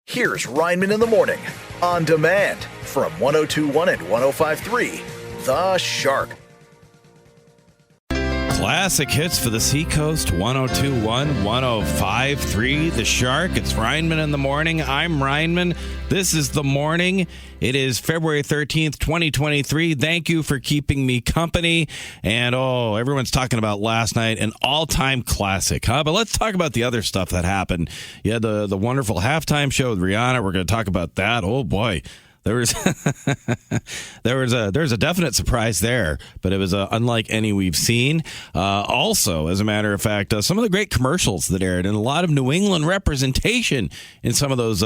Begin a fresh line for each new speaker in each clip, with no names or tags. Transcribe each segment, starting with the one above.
Here's Rineman in the Morning, on demand from 102.1 and 105.3, The Shark.
Classic hits for the Seacoast, 102.1, 105.3, The Shark. It's Rineman in the Morning. I'm Rineman. This is The Morning. It is February 13th, 2023. Thank you for keeping me company. And, everyone's talking about last night, an all-time classic, huh? But let's talk about the other stuff that happened. You had the wonderful halftime show with Rihanna. We're going to talk about that. Oh, boy. There was a definite surprise there, but it was unlike any we've seen. Also, as a matter of fact, some of the great commercials that aired and a lot of New England representation in some of those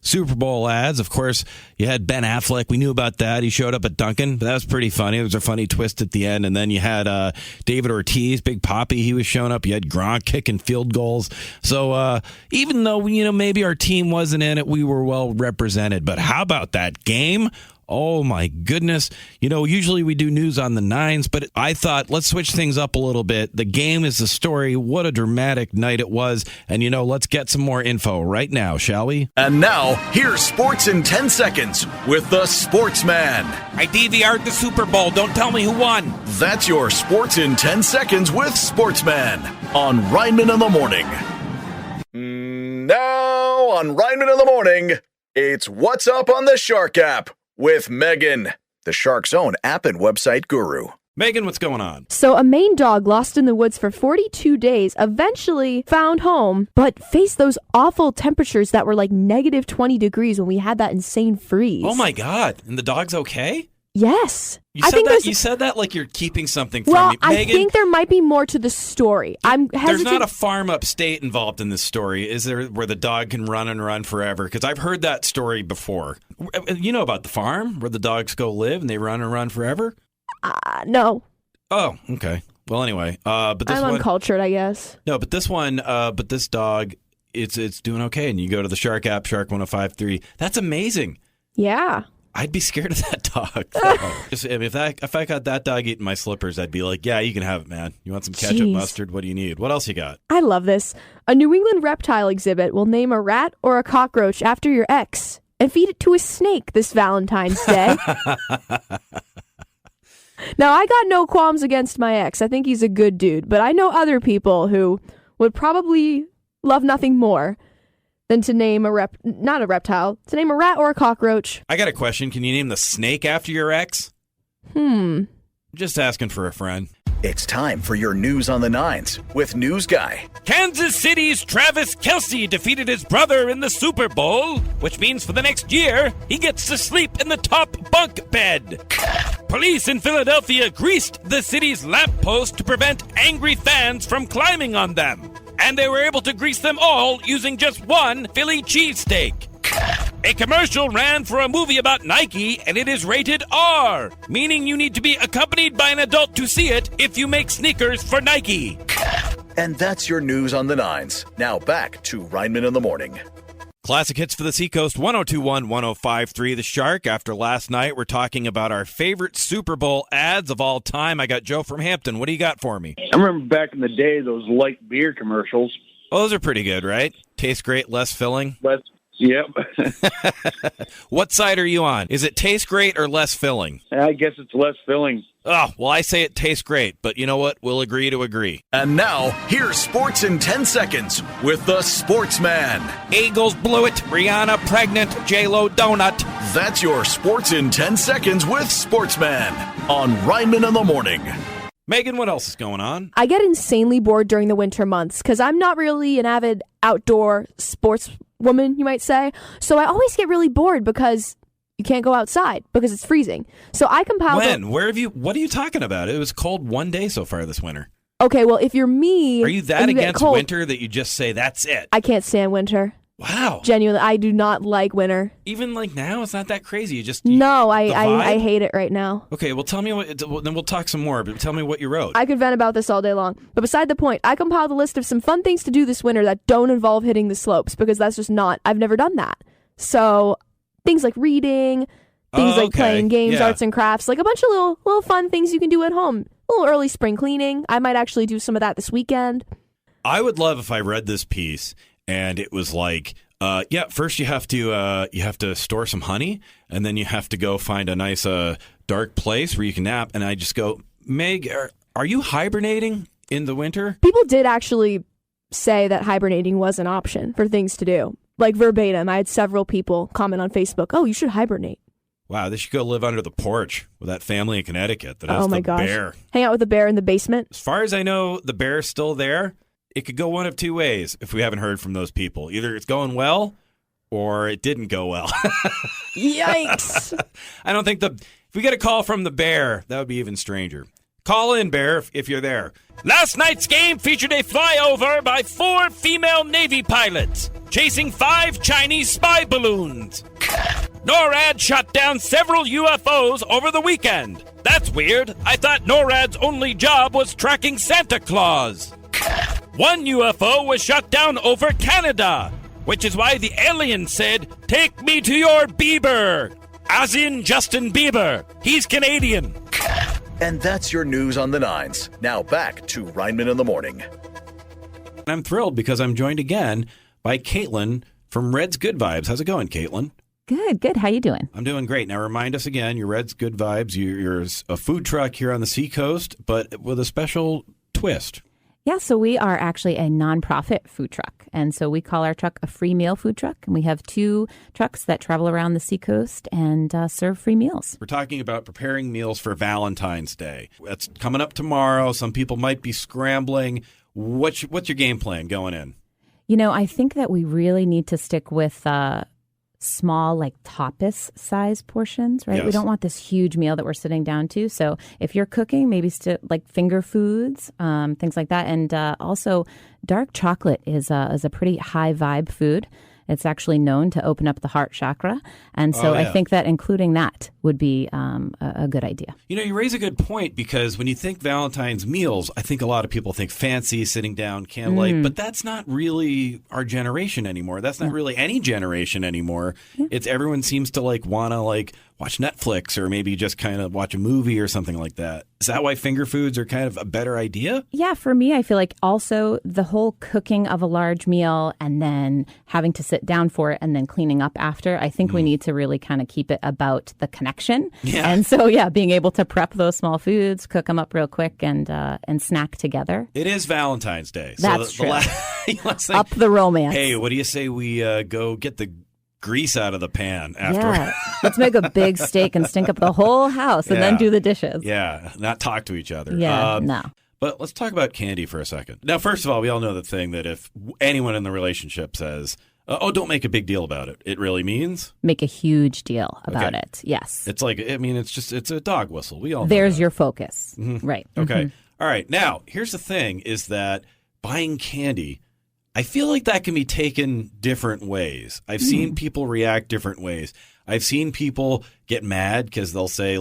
Super Bowl ads. Of course, you had Ben Affleck. We knew about that. He showed up at Dunkin'. That was pretty funny. There was a funny twist at the end. And then you had David Ortiz, Big Papi. He was showing up. You had Gronk kicking field goals. So even though, maybe our team wasn't in it, we were well represented. But how about that game? Oh my goodness. Usually we do news on the nines, but I thought let's switch things up a little bit. The game is the story. What a dramatic night it was. And let's get some more info right now, shall we?
And now, here's Sports in 10 Seconds with the Sportsman.
I DVR'd the Super Bowl. Don't tell me who won.
That's your Sports in 10 Seconds with Sportsman on Rineman in the Morning. Now on Rineman in the Morning, it's What's Up on the Shark app with Megan, the Shark's own app and website guru.
Megan, what's going on?
So a Maine dog lost in the woods for 42 days, eventually found home, but faced those awful temperatures that were like negative 20 degrees when we had that insane freeze.
Oh my God. And the dog's okay?
Yes.
You said that like you're keeping something from me. Megan,
I think there might be more to the story. I'm hesitant.
There's not a farm upstate involved in this story, is there, where the dog can run and run forever? Because I've heard that story before. You know about the farm where the dogs go live and they run and run forever?
No.
Oh, okay. Well, anyway, but this
I'm uncultured, I guess.
No, but this one, but this dog, it's doing okay. And you go to the Shark app, Shark 105.3. That's amazing.
Yeah.
I'd be scared of that dog. If I got that dog eating my slippers, I'd be like, yeah, you can have it, man. You want some ketchup, mustard? What do you need? What else you got?
I love this. A New England reptile exhibit will name a rat or a cockroach after your ex and feed it to a snake this Valentine's Day. Now, I got no qualms against my ex. I think he's a good dude. But I know other people who would probably love nothing more than to name not a reptile, to name a rat or a cockroach.
I got a question. Can you name the snake after your ex? Just asking for a friend.
It's time for your news on the nines with News Guy.
Kansas City's Travis Kelce defeated his brother in the Super Bowl, which means for the next year, he gets to sleep in the top bunk bed. Police in Philadelphia greased the city's lamppost to prevent angry fans from climbing on them. And they were able to grease them all using just one Philly cheesesteak. A commercial ran for a movie about Nike, and it is rated R, meaning you need to be accompanied by an adult to see it if you make sneakers for Nike.
And that's your news on the nines. Now back to Rineman in the Morning.
Classic hits for the Seacoast, 102.1, 105.3, The Shark. After last night, we're talking about our favorite Super Bowl ads of all time. I got Joe from Hampton. What do you got for me?
I remember back in the day, those light beer commercials.
Oh, those are pretty good, right? Taste great, less filling?
Yep.
What side are you on? Is it taste great or less filling?
I guess it's less filling.
Oh, well, I say it tastes great, but you know what? We'll agree to agree.
And now, here's Sports in 10 Seconds with the Sportsman.
Eagles blew it. Rihanna pregnant. J-Lo donut.
That's your Sports in 10 Seconds with Sportsman on Rineman in the Morning.
Megan, what else is going on?
I get insanely bored during the winter months because I'm not really an avid outdoor sports woman, you might say. So I always get really bored because you can't go outside because it's freezing. So I compiled...
What are you talking about? It was cold one day so far this winter.
Okay, well, if you're me...
Are you that against winter that you just say, that's it?
I can't stand winter.
Wow.
Genuinely, I do not like winter.
Even like now, it's not that crazy.
I hate it right now.
Okay, well, tell me then we'll talk some more, but tell me what you wrote.
I could vent about this all day long. But beside the point, I compiled a list of some fun things to do this winter that don't involve hitting the slopes, because that's just not, I've never done that. So things like reading, things like playing games, arts and crafts, like a bunch of little fun things you can do at home. A little early spring cleaning. I might actually do some of that this weekend.
I would love if I read this piece and it was like First you have to store some honey, and then you have to go find a nice dark place where you can nap. And I just go, Meg, are you hibernating in the winter?
People did actually say that hibernating was an option for things to do. Like verbatim, I had several people comment on Facebook, oh, you should hibernate.
Wow, they should go live under the porch with that family in Connecticut that has
oh my
the
gosh.
bear.
Hang out with the bear in the basement.
As far as I know, the bear's still there. It could go one of two ways if we haven't heard from those people. Either it's going well or it didn't go well.
Yikes.
I don't think if we get a call from the bear, that would be even stranger. Call in, Bear, if you're there.
Last night's game featured a flyover by 4 female Navy pilots chasing 5 Chinese spy balloons. NORAD shot down several UFOs over the weekend. That's weird. I thought NORAD's only job was tracking Santa Claus. One UFO was shot down over Canada, which is why the alien said, "Take me to your Bieber," as in Justin Bieber. He's Canadian.
And that's your news on the 9s. Now back to Rineman in the Morning.
I'm thrilled because I'm joined again by Caitlin from Red's Good Vibes. How's it going, Caitlin?
Good. How you doing?
I'm doing great. Now remind us again, you're Red's Good Vibes. You're a food truck here on the seacoast, but with a special twist.
Yeah, so we are actually a nonprofit food truck. And so we call our truck a free meal food truck. And we have 2 trucks that travel around the seacoast and serve free meals.
We're talking about preparing meals for Valentine's Day. That's coming up tomorrow. Some people might be scrambling. What's your game plan going in?
You know, I think that we really need to stick with small, like tapas size portions, right?
Yes.
We don't want this huge meal that we're sitting down to. So if you're cooking, maybe like finger foods, things like that. And also dark chocolate is a pretty high vibe food. It's actually known to open up the heart chakra. And so I think that including that would be a good idea.
You know, you raise a good point because when you think Valentine's meals, I think a lot of people think fancy, sitting down, candlelight, but that's not really our generation anymore. That's not really any generation anymore. Yeah. It's everyone seems to want to watch Netflix or maybe just kind of watch a movie or something like that. Is that why finger foods are kind of a better idea?
Yeah, for me, I feel like also the whole cooking of a large meal and then having to sit down for it and then cleaning up after, I think we need to really kind of keep it about the connection.
Yeah.
And so, being able to prep those small foods, cook them up real quick and snack together.
It is Valentine's Day.
That's true.
Let's
up the romance.
Hey, what do you say we go get the grease out of the pan after?
Yeah. Let's make a big steak and stink up the whole house and then do the dishes.
Yeah, not talk to each other.
Yeah, no.
But let's talk about candy for a second. Now, first of all, we all know the thing that if anyone in the relationship says, don't make a big deal about it, it really means?
Make a huge deal about it, yes.
It's it's a dog whistle. We all know
There's
that.
your focus. Mm-hmm. Right.
Okay. Mm-hmm. All right. Now, here's the thing is that buying candy, I feel like that can be taken different ways. I've seen people react different ways. I've seen people get mad because they'll say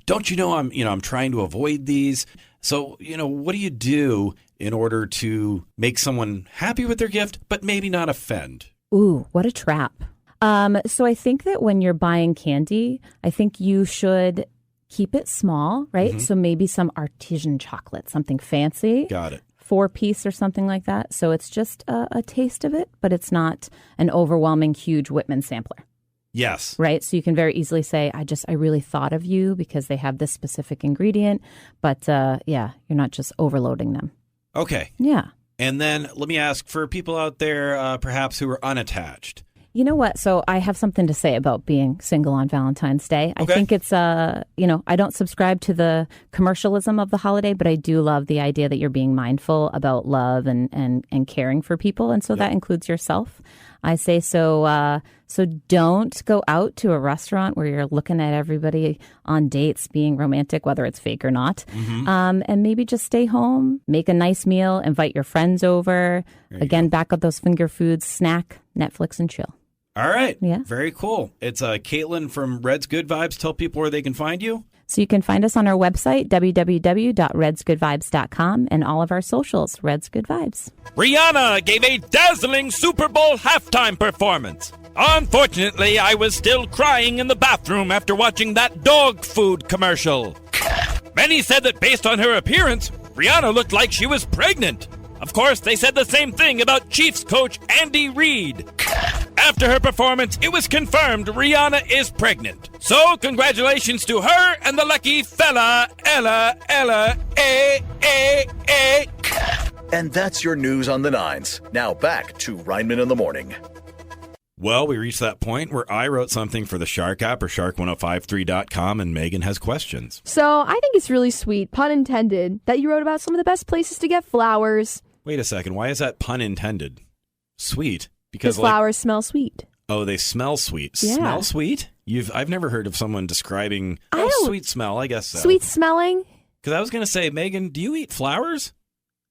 don't you know I'm trying to avoid these. So, what do you do in order to make someone happy with their gift, but maybe not offend?
Ooh, what a trap. So I think that when you're buying candy, I think you should keep it small, right? Mm-hmm. So maybe some artisan chocolate, something fancy.
Got it.
4-piece or something like that. So it's just a taste of it, but it's not an overwhelming, huge Whitman sampler.
Yes.
Right? So you can very easily say, I really thought of you because they have this specific ingredient. But you're not just overloading them.
Okay.
Yeah.
And then let me ask for people out there perhaps who are unattached.
You know what? So I have something to say about being single on Valentine's Day.
Okay.
I think it's, I don't subscribe to the commercialism of the holiday, but I do love the idea that you're being mindful about love and caring for people. And so that includes yourself. I say so don't go out to a restaurant where you're looking at everybody on dates being romantic, whether it's fake or not. Mm-hmm. And maybe just stay home, make a nice meal, invite your friends over. Again, back up those finger foods, snack, Netflix, and chill.
All right.
Yeah.
Very cool. It's Caitlin from Red's Good Vibes. Tell people where they can find you.
So you can find us on our website, www.redsgoodvibes.com, and all of our socials, Red's Good Vibes.
Rihanna gave a dazzling Super Bowl halftime performance. Unfortunately, I was still crying in the bathroom after watching that dog food commercial. Many said that based on her appearance, Rihanna looked like she was pregnant. Of course, they said the same thing about Chiefs coach Andy Reid. After her performance, it was confirmed Rihanna is pregnant. So, congratulations to her and the lucky fella, Ella, A.
And that's your news on the nines. Now back to Rineman in the Morning.
Well, we reached that point where I wrote something for the Shark app or shark1053.com, and Megan has questions.
So I think it's really sweet, pun intended, that you wrote about some of the best places to get flowers.
Wait a second. Why is that pun intended? Sweet? Because
flowers smell sweet.
Oh, they smell sweet.
Yeah.
Smell sweet? I've never heard of someone describing sweet smell. I guess so.
Sweet smelling?
Because I was going to say, Megan, do you eat flowers?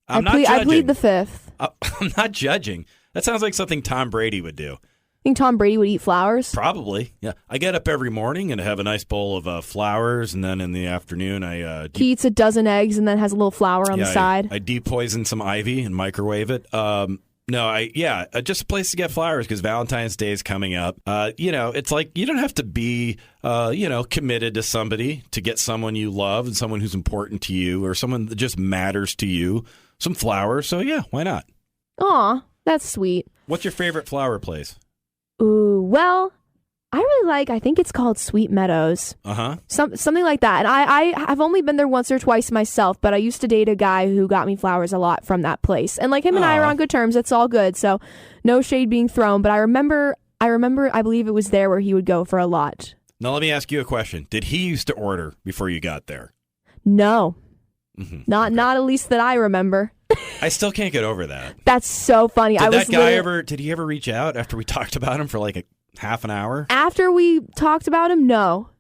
I plead the fifth.
I'm not judging. That sounds like something Tom Brady would do.
Think Tom Brady would eat flowers?
Probably, yeah. I get up every morning and have a nice bowl of flowers, and then in the afternoon
he eats a dozen eggs and then has a little flour on the side.
I depoison some ivy and microwave it. Just a place to get flowers because Valentine's Day is coming up. It's like you don't have to be, committed to somebody to get someone you love and someone who's important to you or someone that just matters to you some flowers. So, yeah, why not?
Aw, that's sweet.
What's your favorite flower place?
Ooh, well, I think it's called Sweet Meadows.
Uh-huh.
Something like that. And I've only been there once or twice myself, but I used to date a guy who got me flowers a lot from that place. And like him and I are on good terms. It's all good. So no shade being thrown. But I remember, I believe it was there where he would go for a lot.
Now, let me ask you a question. Did he used to order before you got there?
No. Mm-hmm. Not at least that I remember.
I still can't get over that.
That's so funny.
Did he ever reach out after we talked about him for like a half an hour?
After we talked about him, no.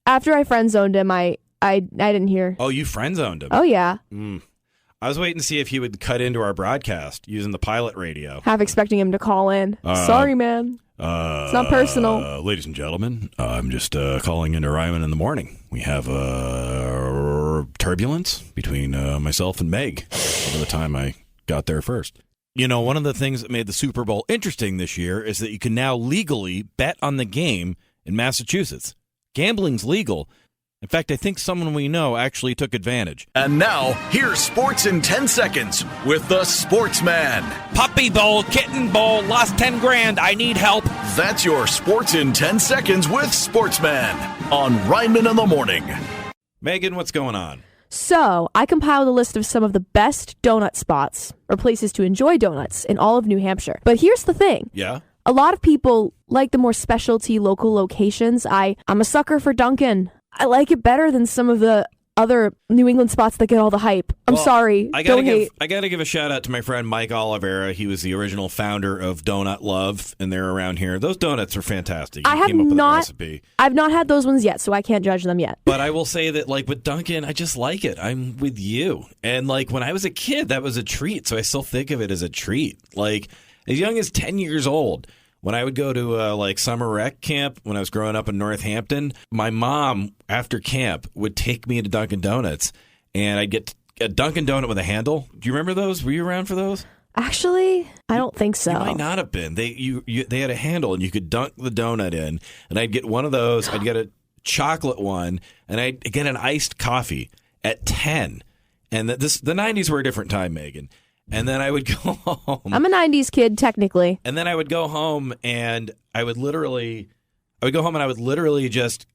After I friend zoned him, I didn't hear.
Oh, you friend zoned him?
Oh, yeah.
I was waiting to see if he would cut into our broadcast using the pilot radio.
Half expecting him to call in. Sorry, man. It's not personal.
Ladies and gentlemen, I'm just calling into Rineman in the Morning. We have turbulence between myself and Meg over the time I got there first. You know, one of the things that made the Super Bowl interesting this year is that you can now legally bet on the game in Massachusetts. Gambling's legal. In fact, I think someone we know actually took advantage.
And now, here's sports in 10 seconds with the Sportsman.
Puppy bowl, kitten bowl, lost 10 grand. I need help.
That's your sports in 10 seconds with Sportsman on Rineman in the Morning.
Megan, what's going on?
So, I compiled a list of some of the best donut spots or places to enjoy donuts in all of New Hampshire. But here's the thing.
Yeah?
A lot of people like the more specialty local locations. I'm a sucker for Dunkin'. I like it better than some of the other New England spots that get all the hype. I'm sorry.
I gotta give a shout out to my friend Mike Oliveira. He was the original founder of Donut Love, and they're around here. Those donuts are fantastic. He came up with a recipe.
I've not had those ones yet, so I can't judge them yet.
But I will say that, like with Dunkin', I just like it. I'm with you. And like when I was a kid, that was a treat. So I still think of it as a treat. Like as young as 10 years old. When I would go to summer rec camp when I was growing up in Northampton, my mom, after camp, would take me to Dunkin' Donuts, and I'd get a Dunkin' Donut with a handle. Do you remember those? Were you around for those?
Actually, I don't think so.
You might not have been. They had a handle, and you could dunk the donut in, and I'd get one of those. I'd get a chocolate one, and I'd get an iced coffee at 10. And the 90s were a different time, Megan. And then I would go home.
I'm a 90s kid, technically.
And then I would go home and I would literally just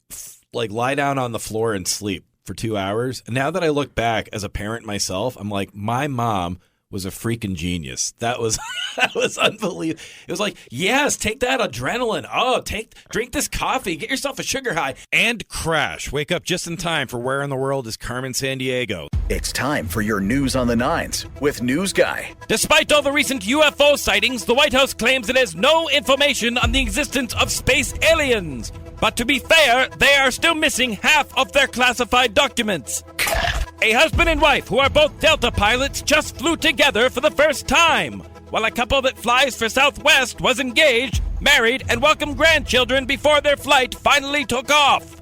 like lie down on the floor and sleep for 2 hours. And now that I look back as a parent myself, I'm like, my mom was a freaking genius. That was unbelievable. It was like, yes, take that adrenaline. Oh, drink this coffee. Get yourself a sugar high. And crash. Wake up just in time for Where in the World is Carmen Sandiego.
It's time for your news on the nines with News Guy.
Despite all the recent UFO sightings, the White House claims it has no information on the existence of space aliens. But to be fair, they are still missing half of their classified documents. A husband and wife who are both Delta pilots just flew together for the first time, while a couple that flies for Southwest was engaged, married, and welcomed grandchildren before their flight finally took off.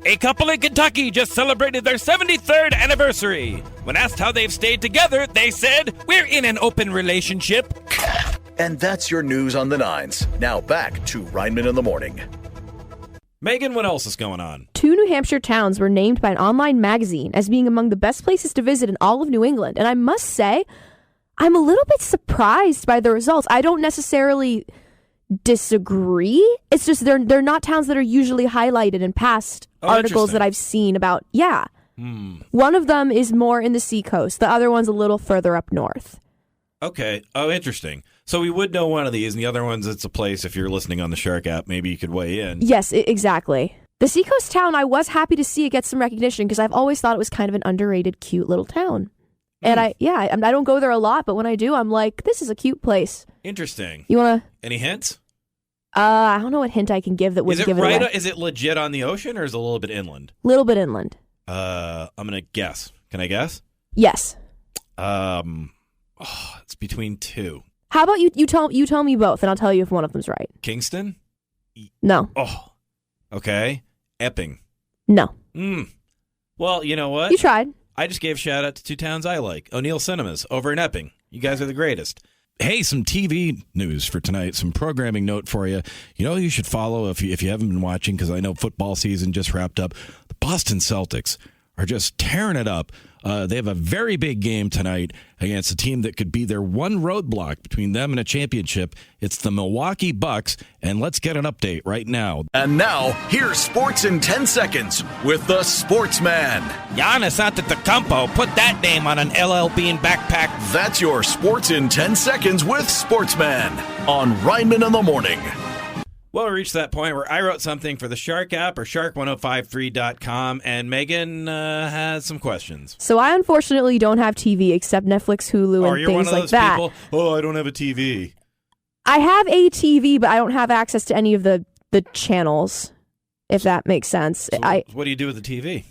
A couple in Kentucky just celebrated their 73rd anniversary. When asked how they've stayed together, they said, "We're in an open relationship."
And that's your news on the nines. Now back to Rineman in the Morning.
Megan, what else is going on?
2 New Hampshire towns were named by an online magazine as being among the best places to visit in all of New England. And I must say, I'm a little bit surprised by the results. I don't necessarily disagree. It's just they're not towns that are usually highlighted in past articles that I've seen about. Yeah. One of them is more in the seacoast. The other one's a little further up north.
Okay. Oh, interesting. So we would know one of these, and the other ones, it's a place. If you're listening on the Shark app, maybe you could weigh in.
Yes, exactly. The seacoast town, I was happy to see it get some recognition because I've always thought it was kind of an underrated, cute little town. And I don't go there a lot, but when I do, I'm like, this is a cute place.
Interesting.
You want to?
Any hints?
I don't know what hint I can give that would give it away.
Is it legit on the ocean, or is it a little bit inland?
Little bit inland.
I'm gonna guess. Can I guess?
Yes.
It's between two.
How about you tell me both, and I'll tell you if one of them's right.
Kingston?
No.
Oh. Okay. Epping.
No.
Well, you know what?
You tried.
I just gave a shout out to two towns I like. O'Neill Cinemas over in Epping. You guys are the greatest. Hey, some TV news for tonight, some programming note for you. You know you should follow if you haven't been watching, because I know football season just wrapped up. The Boston Celtics are just tearing it up. They have a very big game tonight against a team that could be their one roadblock between them and a championship. It's the Milwaukee Bucks, and let's get an update right now.
And now, here's Sports in 10 Seconds with the Sportsman.
Giannis Antetokounmpo, put that name on an LL Bean backpack.
That's your Sports in 10 Seconds with Sportsman on Rineman in the Morning.
Well, we reached that point where I wrote something for the Shark app or shark1053.com, and Megan has some questions.
So I unfortunately don't have TV except Netflix, Hulu, and
you're
things
one of
like
those
that.
people, I don't have a TV.
I have a TV, but I don't have access to any of the channels, if that makes sense.
So what do you do with the TV?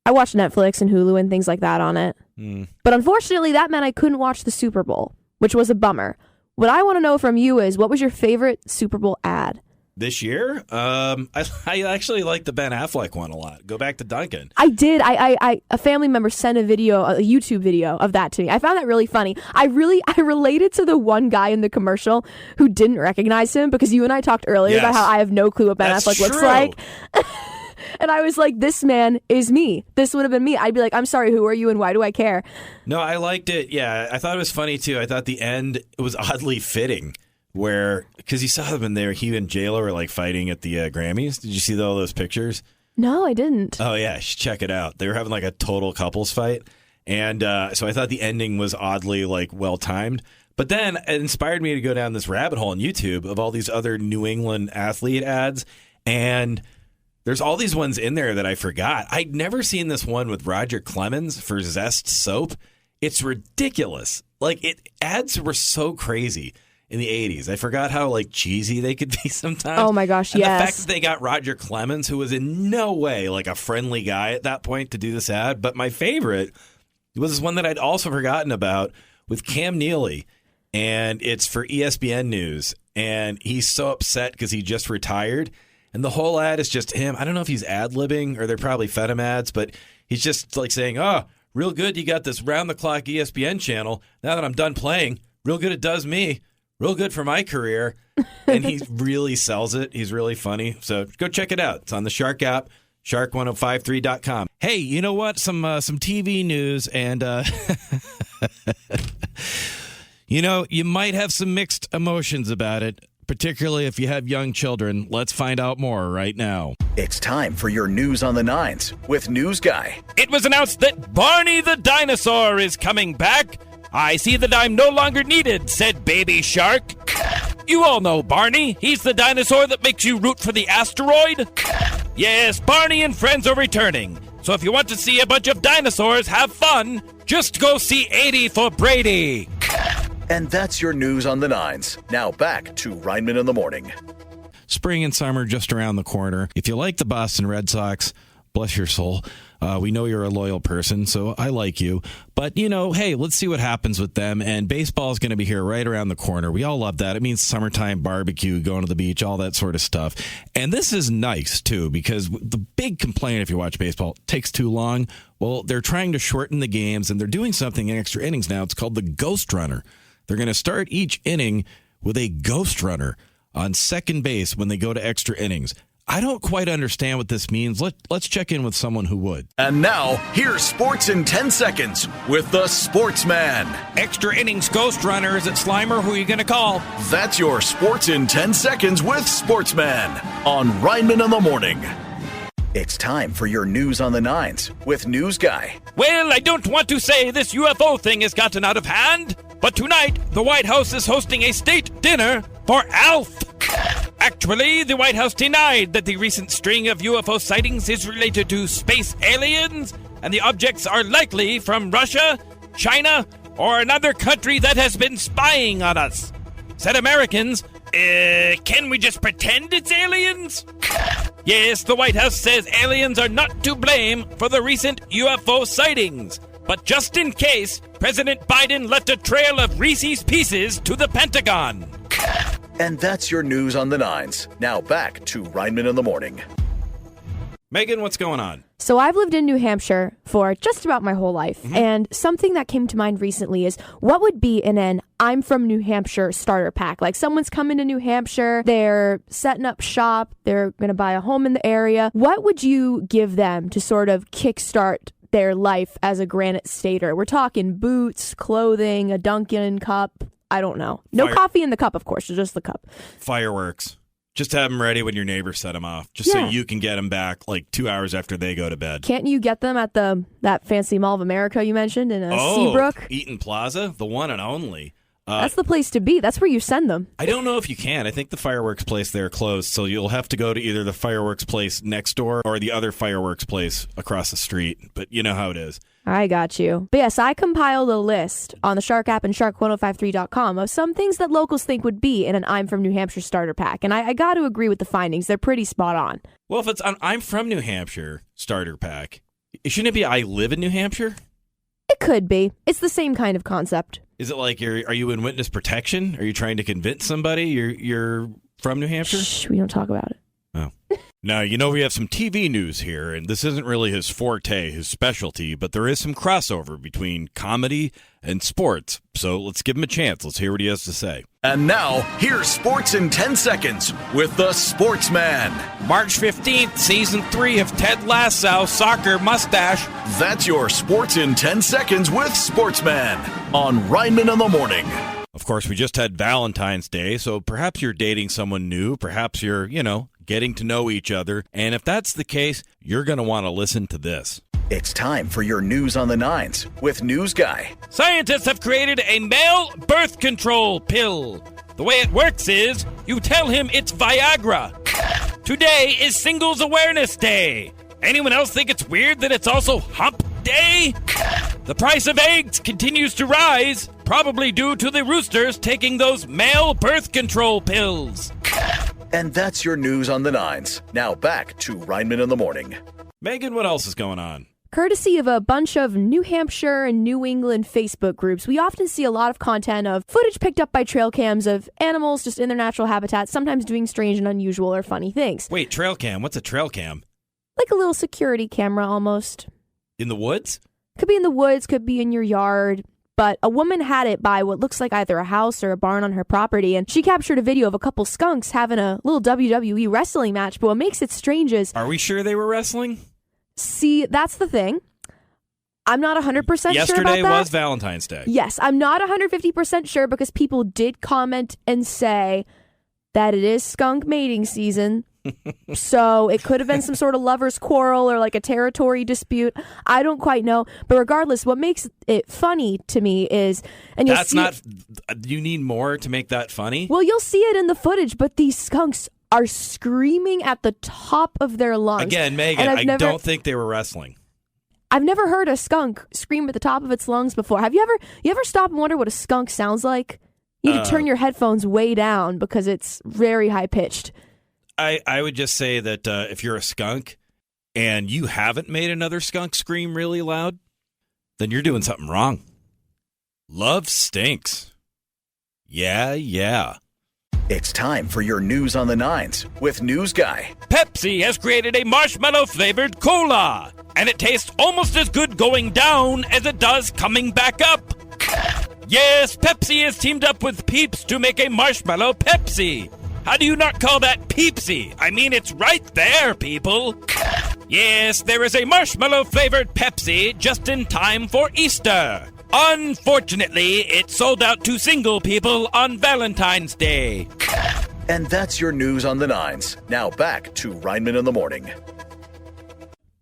I watch Netflix and Hulu and things like that on it. But unfortunately, that meant I couldn't watch the Super Bowl, which was a bummer. What I want to know from you is, what was your favorite Super Bowl ad?
This year, I actually like the Ben Affleck one a lot. Go back to Duncan.
I did. A family member sent a YouTube video of that to me. I found that really funny. I related to the one guy in the commercial who didn't recognize him, because you and I talked earlier about how I have no clue what Ben Affleck looks like. And I was like, this man is me. This would have been me. I'd be like, I'm sorry, who are you and why do I care?
No, I liked it. Yeah, I thought it was funny too. I thought the end, it was oddly fitting. Because you saw them in there, he and J-Lo were like fighting at the Grammys. Did you see all those pictures?
No, I didn't.
Oh, yeah. You should check it out. They were having like a total couples fight. And so I thought the ending was oddly like well-timed. But then it inspired me to go down this rabbit hole on YouTube of all these other New England athlete ads. And there's all these ones in there that I forgot. I'd never seen this one with Roger Clemens for Zest soap. It's ridiculous. Like, ads were so crazy in the 80s. I forgot how like cheesy they could be sometimes.
Oh my gosh,
and
yes.
The fact that they got Roger Clemens, who was in no way like a friendly guy at that point, to do this ad. But my favorite was one that I'd also forgotten about with Cam Neely, and it's for ESPN News. And he's so upset because he just retired. And the whole ad is just him. I don't know if he's ad-libbing or they're probably fed him ads, but he's just like saying, oh, real good you got this round-the-clock ESPN channel. Now that I'm done playing, real good it does me. Real good for my career. And he really sells it. He's really funny. So go check it out. It's on the Shark app, shark1053.com. Hey, you know what? Some TV news, and you might have some mixed emotions about it, particularly if you have young children. Let's find out more right now.
It's time for your news on the nines with News Guy.
It was announced that Barney the dinosaur is coming back. I see that I'm no longer needed, said Baby Shark. You all know Barney. He's the dinosaur that makes you root for the asteroid. Yes, Barney and friends are returning. So if you want to see a bunch of dinosaurs have fun, just go see 80 for Brady.
And that's your news on the nines. Now back to Rineman in the Morning.
Spring and summer just around the corner. If you like the Boston Red Sox, bless your soul. We know you're a loyal person, so I like you. But, hey, let's see what happens with them. And baseball is going to be here right around the corner. We all love that. It means summertime barbecue, going to the beach, all that sort of stuff. And this is nice, too, because the big complaint, if you watch baseball, it takes too long. Well, they're trying to shorten the games, and they're doing something in extra innings now. It's called the Ghost Runner. They're going to start each inning with a Ghost Runner on second base when they go to extra innings. I don't quite understand what this means. Let's check in with someone who would.
And now, here's Sports in 10 Seconds with the Sportsman.
Extra innings ghost runner. Is it Slimer? Who are you going to call?
That's your Sports in 10 Seconds with Sportsman on Rineman in the Morning. It's time for your news on the nines with News Guy.
Well, I don't want to say this UFO thing has gotten out of hand, but tonight the White House is hosting a state dinner for ALF. Actually, the White House denied that the recent string of UFO sightings is related to space aliens, and the objects are likely from Russia, China, or another country that has been spying on us. Said Americans, can we just pretend it's aliens? Yes, the White House says aliens are not to blame for the recent UFO sightings. But just in case, President Biden left a trail of Reese's Pieces to the Pentagon.
And that's your news on the nines. Now back to Rineman in the Morning.
Megan, what's going on?
So I've lived in New Hampshire for just about my whole life, and something that came to mind recently is what would be in an I'm from New Hampshire starter pack. Like someone's coming to New Hampshire, they're setting up shop, they're going to buy a home in the area. What would you give them to sort of kickstart their life as a Granite Stater? We're talking boots, clothing, a Dunkin' cup. I don't know. No coffee in the cup, of course, just the cup.
Fireworks. Just have them ready when your neighbors set them off, just so you can get them back like 2 hours after they go to bed.
Can't you get them at that fancy Mall of America you mentioned in Seabrook?
Eaton Plaza, the one and only.
That's the place to be. That's where you send them.
I don't know if you can. I think the fireworks place there closed, so you'll have to go to either the fireworks place next door or the other fireworks place across the street. But you know how it is.
I got you. But yes, I compiled a list on the Shark app and shark1053.com of some things that locals think would be in an I'm from New Hampshire starter pack. And I got to agree with the findings. They're pretty spot on.
Well, if it's an I'm from New Hampshire starter pack, shouldn't it be I live in New Hampshire?
It could be. It's the same kind of concept.
Is it like are you in witness protection? Are you trying to convince somebody you're from New Hampshire?
Shh, we don't talk about it.
Oh. Now, we have some TV news here, and this isn't really his forte, his specialty, but there is some crossover between comedy and sports. So let's give him a chance. Let's hear what he has to say.
And now, here's Sports in 10 Seconds with the Sportsman.
March 15th, Season 3 of Ted Lasso, Soccer Mustache.
That's your Sports in 10 Seconds with Sportsman on Rineman in the Morning.
Of course, we just had Valentine's Day, so perhaps you're dating someone new. Perhaps you're, getting to know each other. And if that's the case, you're going to want to listen to this.
It's time for your news on the nines with News Guy.
Scientists have created a male birth control pill. The way it works is you tell him it's Viagra. Today is Singles Awareness Day. Anyone else think it's weird that it's also Hump Day? The price of eggs continues to rise, probably due to the roosters taking those male birth control pills.
And that's your news on the nines. Now back to Rineman in the Morning.
Megan, what else is going on?
Courtesy of a bunch of New Hampshire and New England Facebook groups, we often see a lot of content of footage picked up by trail cams of animals just in their natural habitat, sometimes doing strange and unusual or funny things.
Wait, trail cam? What's a trail cam?
Like a little security camera almost.
In the woods?
Could be in the woods, could be in your yard. But a woman had it by what looks like either a house or a barn on her property, and she captured a video of a couple skunks having a little WWE wrestling match. But what makes it strange is...
Are we sure they were wrestling?
See, that's the thing. I'm not 100% sure about that.
Yesterday was Valentine's Day.
Yes, I'm not 150% sure because people did comment and say that it is skunk mating season. So it could have been some sort of lover's quarrel or like a territory dispute. I don't quite know. But regardless, what makes it funny to me is... and you'll
That's not... You need more to make that funny?
Well, you'll see it in the footage, but these skunks are screaming at the top of their lungs.
Again, Megan, I don't think they were wrestling.
I've never heard a skunk scream at the top of its lungs before. Have you ever stopped and wonder what a skunk sounds like? You need to turn your headphones way down because it's very high-pitched.
I would just say that if you're a skunk and you haven't made another skunk scream really loud, then you're doing something wrong. Love stinks. Yeah.
It's time for your news on the nines with News Guy.
Pepsi has created a marshmallow-flavored cola, and it tastes almost as good going down as it does coming back up. Yes, Pepsi has teamed up with Peeps to make a marshmallow Pepsi. How do you not call that Peepsy? I mean, it's right there, people. Yes, there is a marshmallow-flavored Pepsi just in time for Easter. Unfortunately, it sold out to single people on Valentine's Day.
And that's your news on the nines. Now back to Rineman in the Morning.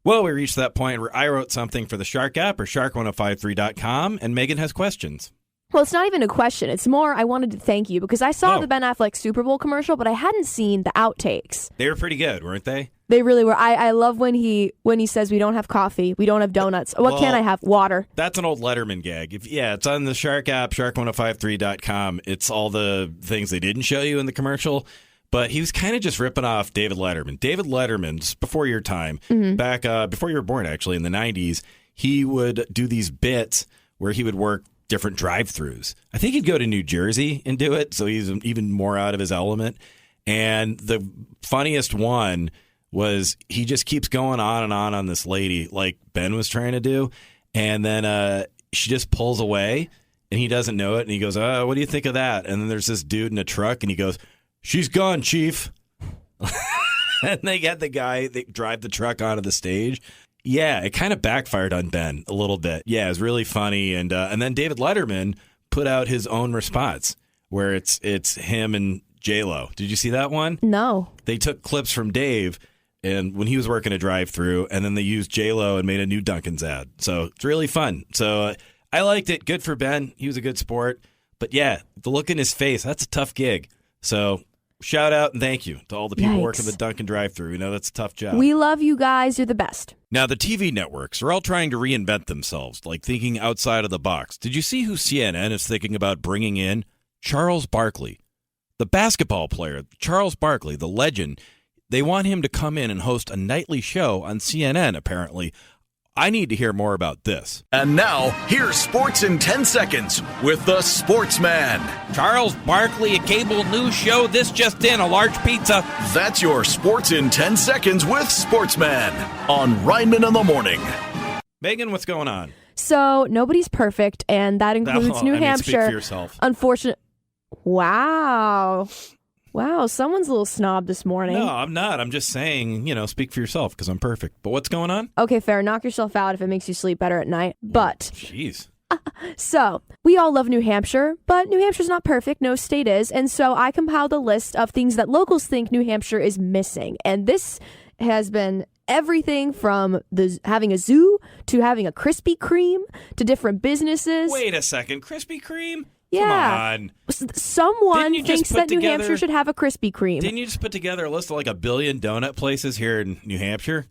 Well, we reached that point where I wrote something for the Shark app or shark1053.com, and Megan has questions.
Well, it's not even a question. It's more I wanted to thank you because I saw the Ben Affleck Super Bowl commercial, but I hadn't seen the outtakes.
They were pretty good, weren't they?
They really were. I love when he says we don't have coffee, we don't have donuts. What can I have? Water.
That's an old Letterman gag. It's on the Shark app, shark1053.com. It's all the things they didn't show you in the commercial. But he was kind of just ripping off David Letterman. David Letterman, just before your time, back before you were born, actually, in the 90s, he would do these bits where he would work different drive-thrus. I think he'd go to New Jersey and do it, so he's even more out of his element. And the funniest one was he just keeps going on this lady, like Ben was trying to do, and then she just pulls away, and he doesn't know it, and he goes, what do you think of that? And then there's this dude in a truck, and he goes, she's gone, Chief. And they get the guy, they drive the truck onto the stage. Yeah, it kind of backfired on Ben a little bit. Yeah, it was really funny. And then David Letterman put out his own response where it's him and J-Lo. Did you see that one?
No.
They took clips from Dave and when he was working a drive-thru, and then they used J-Lo and made a new Dunkin's ad. So it's really fun. So I liked it. Good for Ben. He was a good sport. But yeah, the look in his face, that's a tough gig. So shout out and thank you to all the people working the Dunkin' drive-thru. You know, that's a tough job.
We love you guys. You're the best.
Now, the TV networks are all trying to reinvent themselves, like thinking outside of the box. Did you see who CNN is thinking about bringing in? Charles Barkley, the basketball player. Charles Barkley, the legend. They want him to come in and host a nightly show on CNN, apparently. I need to hear more about this.
And now, here's Sports in 10 Seconds with the Sportsman.
Charles Barkley, a cable news show. This just in, a large pizza.
That's your Sports in 10 Seconds with Sportsman on Rineman in the Morning.
Megan, what's going on?
So, nobody's perfect, and that includes New Hampshire.
Speak for yourself.
Unfortunately. Wow, someone's a little snob this morning.
No, I'm not. I'm just saying, speak for yourself because I'm perfect. But what's going on?
Okay, fair. Knock yourself out if it makes you sleep better at night. But
jeez.
So, we all love New Hampshire, but New Hampshire's not perfect. No state is. And so I compiled a list of things that locals think New Hampshire is missing. And this has been everything from having a zoo to having a Krispy Kreme to different businesses.
Wait a second. Krispy Kreme?
Yeah.
Come on.
Someone thinks that New Hampshire should have a Krispy Kreme.
Didn't you just put together a list of like 1 billion donut places here in New Hampshire?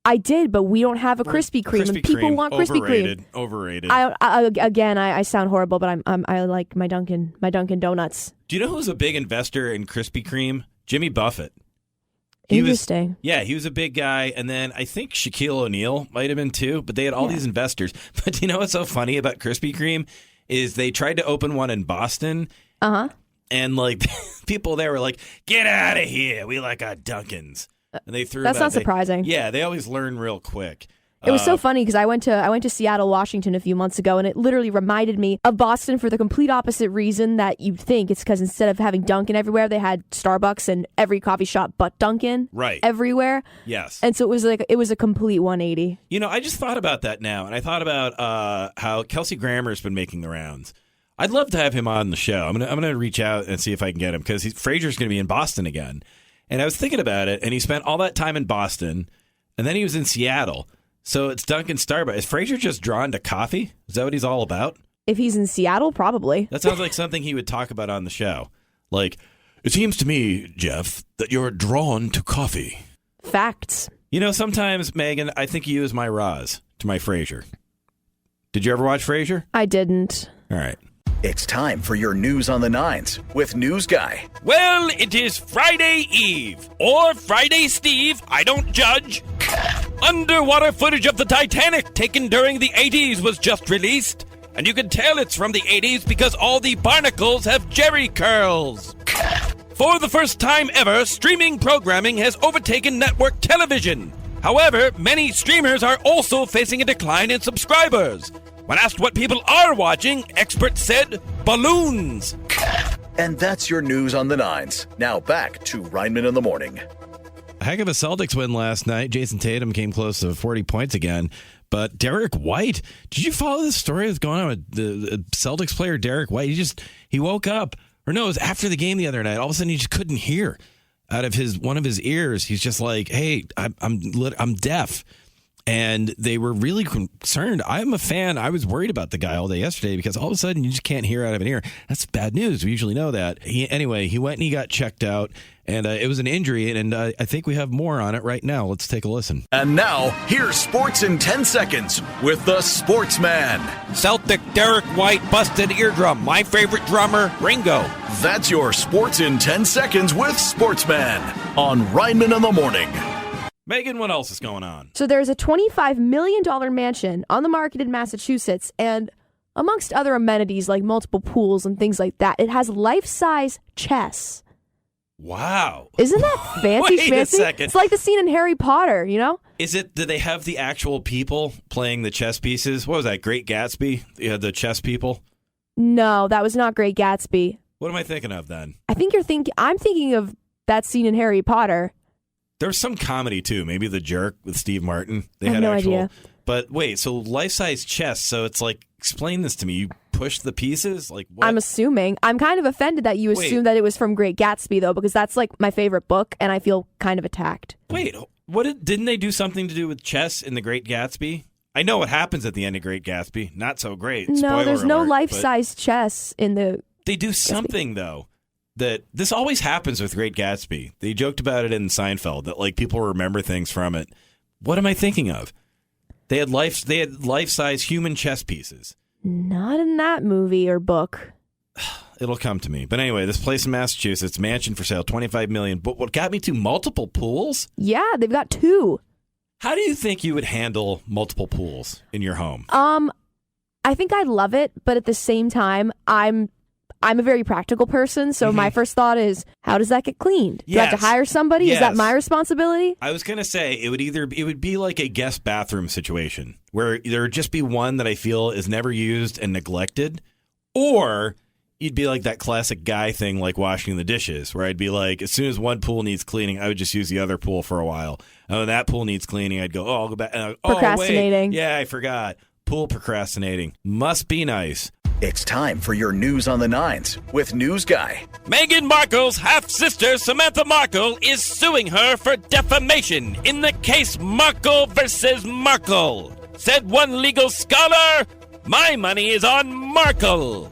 I did, but we don't have a Krispy Kreme, and people want Krispy Kreme.
Overrated.
I sound horrible, but I like my Dunkin' Donuts.
Do you know who's a big investor in Krispy Kreme? Jimmy Buffett.
Interesting.
He was a big guy, and then I think Shaquille O'Neal might have been too, but they had all these investors. But do you know what's so funny about Krispy Kreme? Is they tried to open one in Boston. And like people there were like, get out of here. We like our Dunkins. And they threw
That's not surprising.
They always learn real quick.
It was so funny because I went to Seattle, Washington a few months ago, and it literally reminded me of Boston for the complete opposite reason that you'd think. It's because instead of having Dunkin' everywhere, they had Starbucks and every coffee shop but Dunkin' everywhere.
Yes.
And so it was a complete 180.
I just thought about that now, and I thought about how Kelsey Grammer's been making the rounds. I'd love to have him on the show. I'm gonna reach out and see if I can get him because Frazier's going to be in Boston again. And I was thinking about it, and he spent all that time in Boston, and then he was in Seattle. So it's Dunkin' Starbucks. Is Frazier just drawn to coffee? Is that what he's all about?
If he's in Seattle, probably.
That sounds like something he would talk about on the show. Like, it seems to me, Jeff, that you're drawn to coffee.
Facts.
Sometimes, Megan, I think you use my Roz to my Frasier. Did you ever watch Frasier?
I didn't.
All right.
It's time for your news on the nines with News Guy.
Well, it is Friday Eve. Or Friday Steve, I don't judge. Underwater footage of the Titanic taken during the 80s was just released. And you can tell it's from the 80s because all the barnacles have jerry curls. For the first time ever, streaming programming has overtaken network television. However, many streamers are also facing a decline in subscribers. When asked what people are watching, experts said balloons.
And that's your news on the nines. Now back to Rineman in the Morning.
A heck of a Celtics win last night. Jason Tatum came close to 40 points again. But Derek White, did you follow this story that's going on with the Celtics player Derek White? He woke up, or no, it was after the game the other night. All of a sudden, he just couldn't hear out of one of his ears. He's just like, "Hey, I'm deaf." And they were really concerned. I'm a fan. I was worried about the guy all day yesterday because all of a sudden you just can't hear out of an ear. That's bad news. We usually know that. Anyway, he went and he got checked out, and it was an injury, and I think we have more on it right now. Let's take a listen.
And now, here's Sports in 10 Seconds with the Sportsman.
Celtic Derek White busted eardrum. My favorite drummer, Ringo.
That's your Sports in 10 Seconds with Sportsman on Rineman in the Morning.
Megan, what else is going on?
So there's a $25 million mansion on the market in Massachusetts, and amongst other amenities like multiple pools and things like that, it has life-size chess.
Wow.
Isn't that fancy?
Wait
schmancy?
a second.
It's like the scene in Harry Potter, you know?
Do they have the actual people playing the chess pieces? What was that, Great Gatsby? You had the chess people?
No, that was not Great Gatsby.
What am I thinking of then?
I'm thinking of that scene in Harry Potter.
There was some comedy, too. Maybe The Jerk with Steve Martin.
I have no idea.
But wait, so life-size chess, so it's like, explain this to me. You push the pieces? Like what?
I'm assuming. I'm kind of offended that you assumed that it was from Great Gatsby, though, because that's like my favorite book, and I feel kind of attacked.
Wait, didn't they do something to do with chess in The Great Gatsby? I know what happens at the end of Great Gatsby. Not so great.
No,
Spoiler
there's no
alert,
life-size chess in the...
They do something, though. That this always happens with Great Gatsby. They joked about it in Seinfeld that like people remember things from it. What am I thinking of? They had life-size human chess pieces.
Not in that movie or book.
It'll come to me. But anyway, this place in Massachusetts, mansion for sale, $25 million. But what got me to multiple pools?
Yeah, they've got 2.
How do you think you would handle multiple pools in your home?
I think I'd love it, but at the same time, I'm a very practical person, so my first thought is, how does that get cleaned? Do I have to hire somebody?
Yes.
Is that my responsibility?
I was going to say, it would be like a guest bathroom situation, where there would just be one that I feel is never used and neglected, or you'd be like that classic guy thing like washing the dishes, where I'd be like, as soon as one pool needs cleaning, I would just use the other pool for a while. And when that pool needs cleaning, I'd go, I'll go back.
Procrastinating.
Wait. Yeah, I forgot. Pool procrastinating. Must be nice.
It's time for your news on the nines with News Guy.
Meghan Markle's half-sister, Samantha Markle, is suing her for defamation in the case Markle versus Markle. Said one legal scholar, my money is on Markle.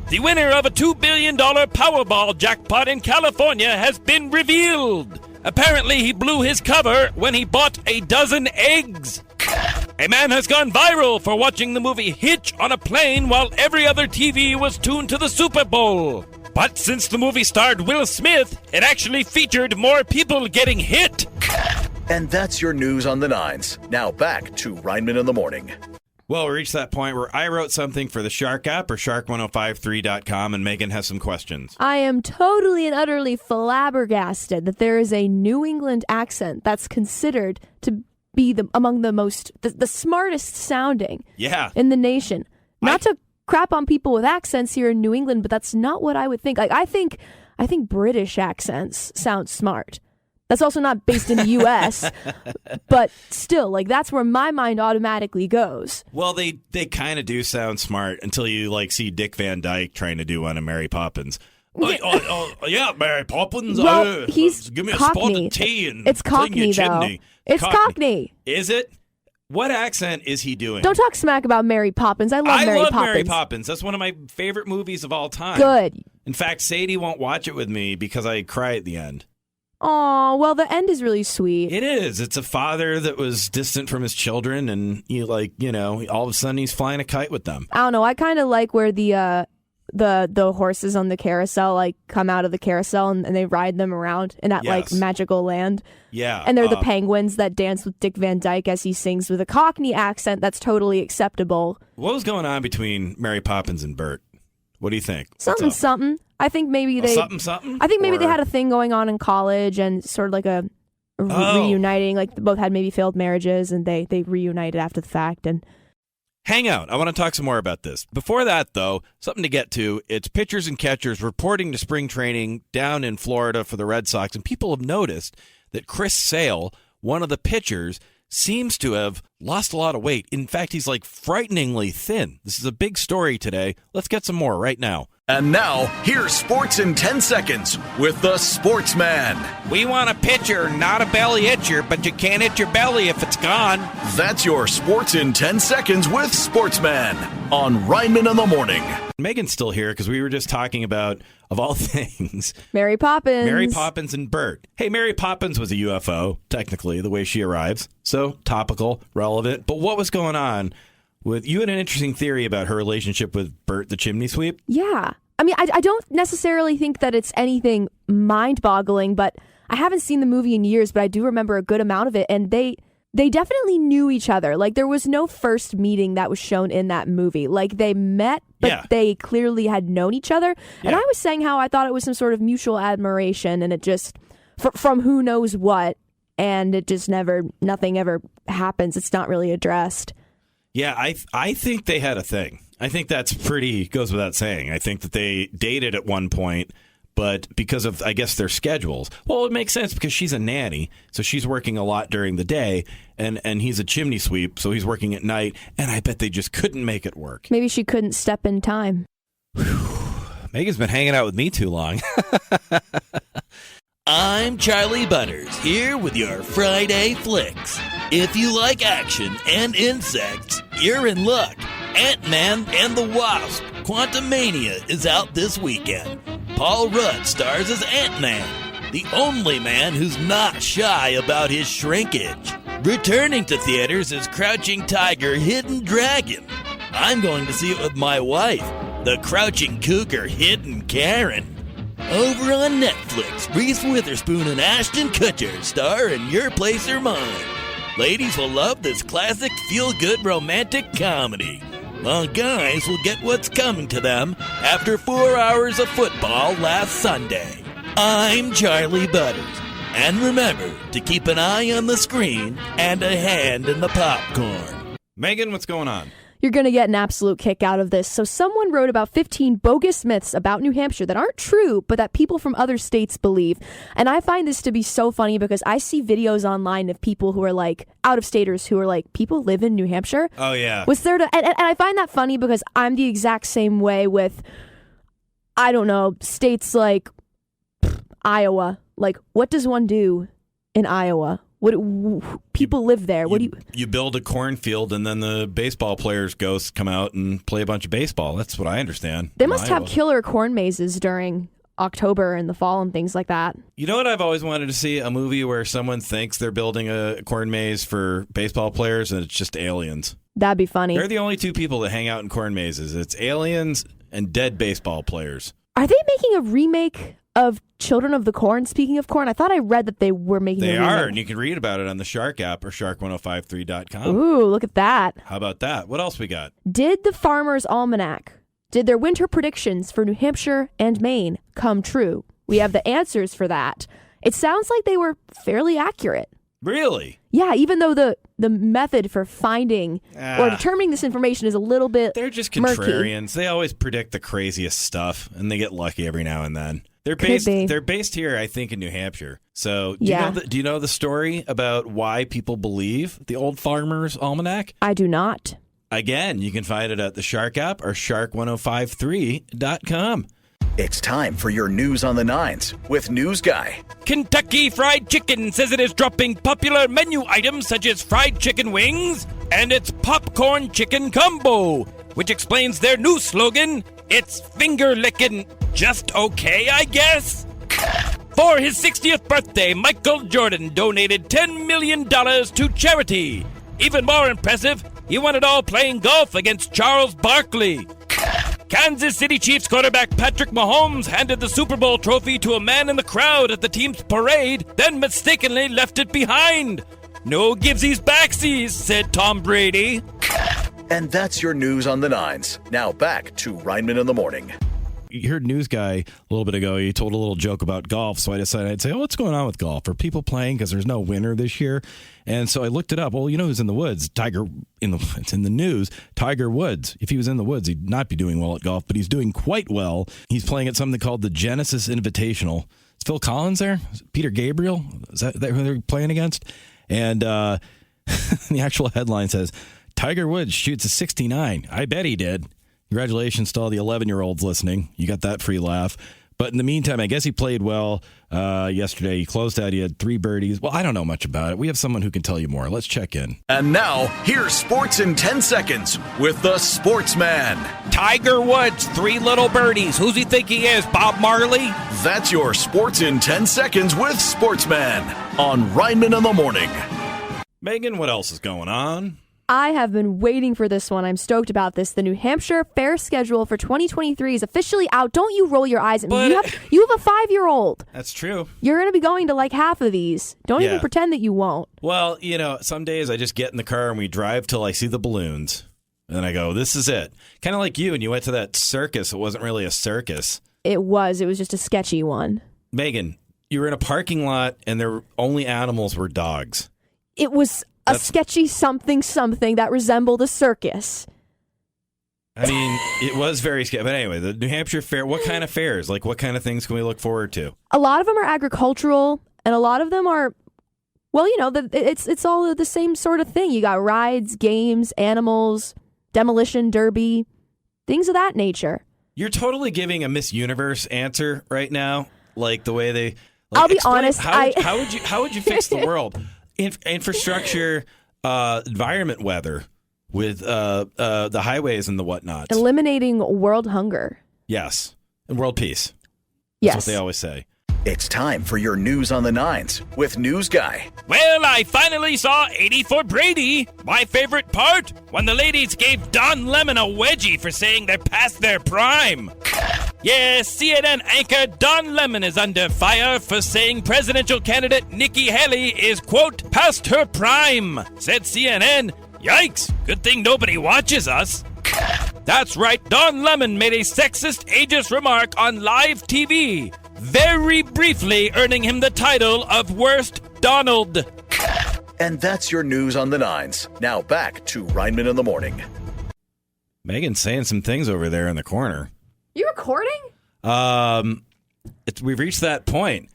The winner of a $2 billion Powerball jackpot in California has been revealed. Apparently, he blew his cover when he bought a dozen eggs. A man has gone viral for watching the movie Hitch on a plane while every other TV was tuned to the Super Bowl. But since the movie starred Will Smith, it actually featured more people getting hit.
And that's your news on the nines. Now back to Rineman in the Morning.
Well, we reached that point where I wrote something for the Shark app or shark1053.com, and Megan has some questions.
I am totally and utterly flabbergasted that there is a New England accent that's considered to be among the smartest sounding in the nation. Not to crap on people with accents here in New England, but that's not what I would think. Like I think British accents sound smart. That's also not based in the U.S., but still, like that's where my mind automatically goes.
Well, they kind of do sound smart until you like see Dick Van Dyke trying to do one of Mary Poppins. Yeah, Mary Poppins.
Well, he's
give me
Cockney.
a spot of tea and
it's Cockney,
clean your
though.
chimney.
It's Cockney.
Is it? What accent is he doing?
Don't talk smack about Mary Poppins. I love Mary Poppins.
Mary Poppins. That's one of my favorite movies of all time.
Good.
In fact, Sadie won't watch it with me because I cry at the end.
Oh, well, the end is really sweet.
It is. It's a father that was distant from his children, and all of a sudden he's flying a kite with them.
I don't know. I kind of like where the horses on the carousel like come out of the carousel and they ride them around in that like magical land.
Yeah.
And they're the penguins that dance with Dick Van Dyke as he sings with a Cockney accent that's totally acceptable.
What was going on between Mary Poppins and Bert? What do you think?
Something. I think maybe they
something.
I think maybe they had a thing going on in college and sort of like a reuniting. Like both had maybe failed marriages and they reunited after the fact. And
Hang out. I want to talk some more about this. Before that, though, something to get to. It's pitchers and catchers reporting to spring training down in Florida for the Red Sox, and people have noticed that Chris Sale, one of the pitchers, seems to have lost a lot of weight. In fact, he's like frighteningly thin. This is a big story today. Let's get some more right now.
And now, here's Sports in 10 Seconds with the Sportsman.
We want a pitcher, not a belly itcher, but you can't itch your belly if it's gone.
That's your Sports in 10 Seconds with Sportsman on Rineman in the Morning.
Megan's still here because we were just talking about, of all things,
Mary Poppins.
Mary Poppins and Bert. Hey, Mary Poppins was a UFO, technically, the way she arrives. So topical, relevant. But what was going on with you? Had an interesting theory about her relationship with Bert the chimney sweep?
Yeah. I mean, I don't necessarily think that it's anything mind-boggling, but I haven't seen the movie in years, but I do remember a good amount of it, and they definitely knew each other. Like, there was no first meeting that was shown in that movie. Like, they met, but they clearly had known each other. Yeah. And I was saying how I thought it was some sort of mutual admiration, and it just, from who knows what, and it just nothing ever happens. It's not really addressed.
Yeah, I think they had a thing. I think that's goes without saying. I think that they dated at one point, but because of, I guess, their schedules. Well, it makes sense because she's a nanny, so she's working a lot during the day, and he's a chimney sweep, so he's working at night, and I bet they just couldn't make it work.
Maybe she couldn't step in time.
Megan's been hanging out with me too long.
I'm Charlie Butters, here with your Friday Flix. If you like action and insects, you're in luck. Ant-Man and the Wasp: Quantumania is out this weekend. Paul Rudd stars as Ant-Man, the only man who's not shy about his shrinkage. Returning to theaters is Crouching Tiger, Hidden Dragon. I'm going to see it with my wife, the Crouching Cougar, Hidden Karen. Over on Netflix, Reese Witherspoon and Ashton Kutcher star in Your Place or Mine. Ladies will love this classic feel-good romantic comedy, while guys will get what's coming to them after 4 hours of football last Sunday. I'm Charlie Butters, and remember to keep an eye on the screen and a hand in the popcorn.
Megan, what's going on?
You're going to get an absolute kick out of this. So someone wrote about 15 bogus myths about New Hampshire that aren't true, but that people from other states believe. And I find this to be so funny because I see videos online of people who are like out-of-staters who are like, people live in New Hampshire?
Oh, yeah.
And I find that funny because I'm the exact same way with, I don't know, states like Iowa. Like, what does one do in Iowa? People live there.
You build a cornfield and then the baseball players' ghosts come out and play a bunch of baseball. That's what I understand.
They must have killer corn mazes during October and the fall and things like that.
You know what I've always wanted to see? A movie where someone thinks they're building a corn maze for baseball players and it's just aliens.
That'd be funny.
They're the only two people that hang out in corn mazes. It's aliens and dead baseball players.
Are they making a remake of Children of the Corn? Speaking of corn, I thought I read that they were making a remake.
They are, and you can read about it on the Shark app or shark1053.com.
Ooh, look at that.
How about that? What else we got?
Did the Farmer's Almanac, did their winter predictions for New Hampshire and Maine come true? We have the answers for that. It sounds like they were fairly accurate.
Really?
Yeah, even though the method for finding or determining this information is a little bit
They're just
murky.
contrarians. They always predict the craziest stuff, and they get lucky every now and then. They're based here, I think, in New Hampshire. So do you know the story about why people believe the old Farmer's Almanac?
I do not.
Again, you can find it at the Shark app or shark1053.com.
It's time for your news on the nines with News Guy.
Kentucky Fried Chicken says it is dropping popular menu items such as fried chicken wings and its popcorn chicken combo, which explains their new slogan, it's finger lickin' just okay, I guess. For his 60th birthday, Michael Jordan donated $10 million to charity. Even more impressive, he won it all playing golf against Charles Barkley. Kansas City Chiefs quarterback Patrick Mahomes handed the Super Bowl trophy to a man in the crowd at the team's parade, then mistakenly left it behind. No givesies backsies, said Tom Brady.
And that's your news on the nines. Now back to Rineman in the Morning.
You heard News Guy a little bit ago. He told a little joke about golf, so I decided I'd say, what's going on with golf? Are people playing because there's no winner this year? And so I looked it up. Well, you know who's in the woods? It's in the news. Tiger Woods. If he was in the woods, he'd not be doing well at golf, but he's doing quite well. He's playing at something called the Genesis Invitational. Is Phil Collins there? Peter Gabriel? Is that who they're playing against? And the actual headline says, Tiger Woods shoots a 69. I bet he did. Congratulations to all the 11-year-olds listening. You got that free laugh. But in the meantime, I guess he played well yesterday. He closed out. He had 3 birdies. Well, I don't know much about it. We have someone who can tell you more. Let's check in.
And now, here's Sports in 10 Seconds with the Sportsman.
Tiger Woods, 3 little birdies. Who's he think he is, Bob Marley?
That's your Sports in 10 Seconds with Sportsman on Rineman in the Morning.
Megan, what else is going on?
I have been waiting for this one. I'm stoked about this. The New Hampshire Fair schedule for 2023 is officially out. Don't you roll your eyes at me. You have a 5-year-old.
That's true.
You're going to be going to like half of these. Don't even pretend that you won't.
Well, some days I just get in the car and we drive till I see the balloons. And then I go, this is it. Kind of like you when you went to that circus. It wasn't really a circus.
It was just a sketchy one.
Megan, you were in a parking lot and their only animals were dogs.
It was a sketchy something that resembled a circus.
I mean, it was very sketchy. But anyway, the New Hampshire Fair, what kind of fairs? Like, what kind of things can we look forward to?
A lot of them are agricultural, and a lot of them are, well, it's all the same sort of thing. You got rides, games, animals, demolition derby, things of that nature.
You're totally giving a Miss Universe answer right now, like the way they...
I'll be honest.
How would you fix the world? Infrastructure, environment, weather, with the highways and the whatnot.
Eliminating world hunger.
Yes. And world peace.
Yes.
That's what they always say.
It's time for your news on the nines with News Guy.
Well, I finally saw 84 Brady. My favorite part, when the ladies gave Don Lemon a wedgie for saying they're past their prime. Yes, CNN anchor Don Lemon is under fire for saying presidential candidate Nikki Haley is, quote, past her prime. Said CNN, yikes, good thing nobody watches us. That's right, Don Lemon made a sexist, ageist remark on live TV, very briefly earning him the title of Worst Donald.
And that's your news on the nines. Now back to Rineman in the Morning.
Megan's saying some things over there in the corner.
You recording?
We've reached that point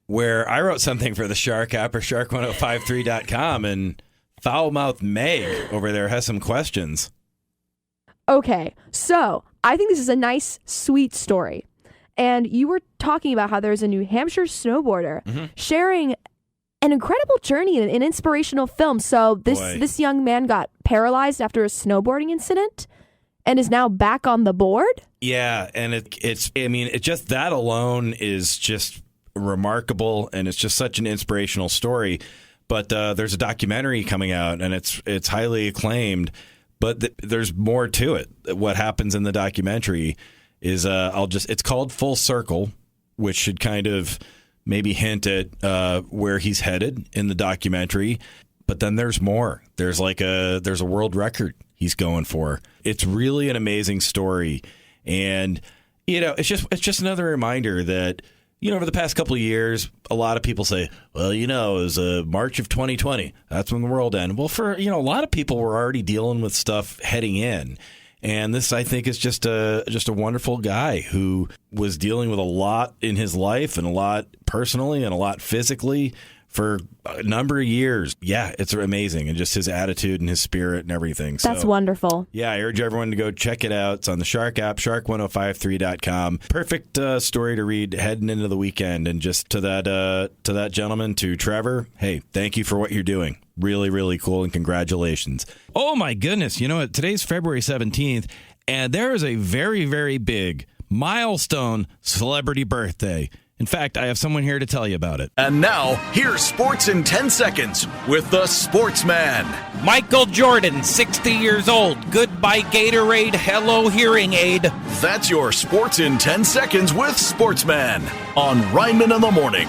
where I wrote something for the Shark app or shark1053.com, and foul-mouthed Meg over there has some questions.
Okay, so I think this is a nice, sweet story. And you were talking about how there's a New Hampshire snowboarder sharing an incredible journey in an inspirational film. So this young man got paralyzed after a snowboarding incident and is now back on the board?
Yeah, and it's just that alone is just remarkable, and it's just such an inspirational story. But there's a documentary coming out, and it's highly acclaimed. But there's more to it. What happens in the documentary is it's called Full Circle, which should kind of maybe hint at where he's headed in the documentary. But then there's more. There's a world record he's going for. It's really an amazing story, and it's just another reminder that over the past couple of years, a lot of people say, well, it was March of 2020. That's when the world ended. Well, for a lot of people were already dealing with stuff heading in. And this, I think, is just a wonderful guy who was dealing with a lot in his life and a lot personally and a lot physically for a number of years. Yeah, it's amazing. And just his attitude and his spirit and everything.
That's wonderful.
Yeah, I urge everyone to go check it out. It's on the Shark app, shark1053.com. Perfect story to read heading into the weekend. And just to that gentleman, to Trevor, hey, thank you for what you're doing. Really, really cool, and congratulations. Oh, my goodness. You know what? Today's February 17th, and there is a very, very big milestone celebrity birthday. In fact, I have someone here to tell you about it.
And now, here's Sports in 10 Seconds with the Sportsman.
Michael Jordan, 60 years old. Goodbye Gatorade, hello hearing aid.
That's your Sports in 10 Seconds with Sportsman on Rineman in the Morning.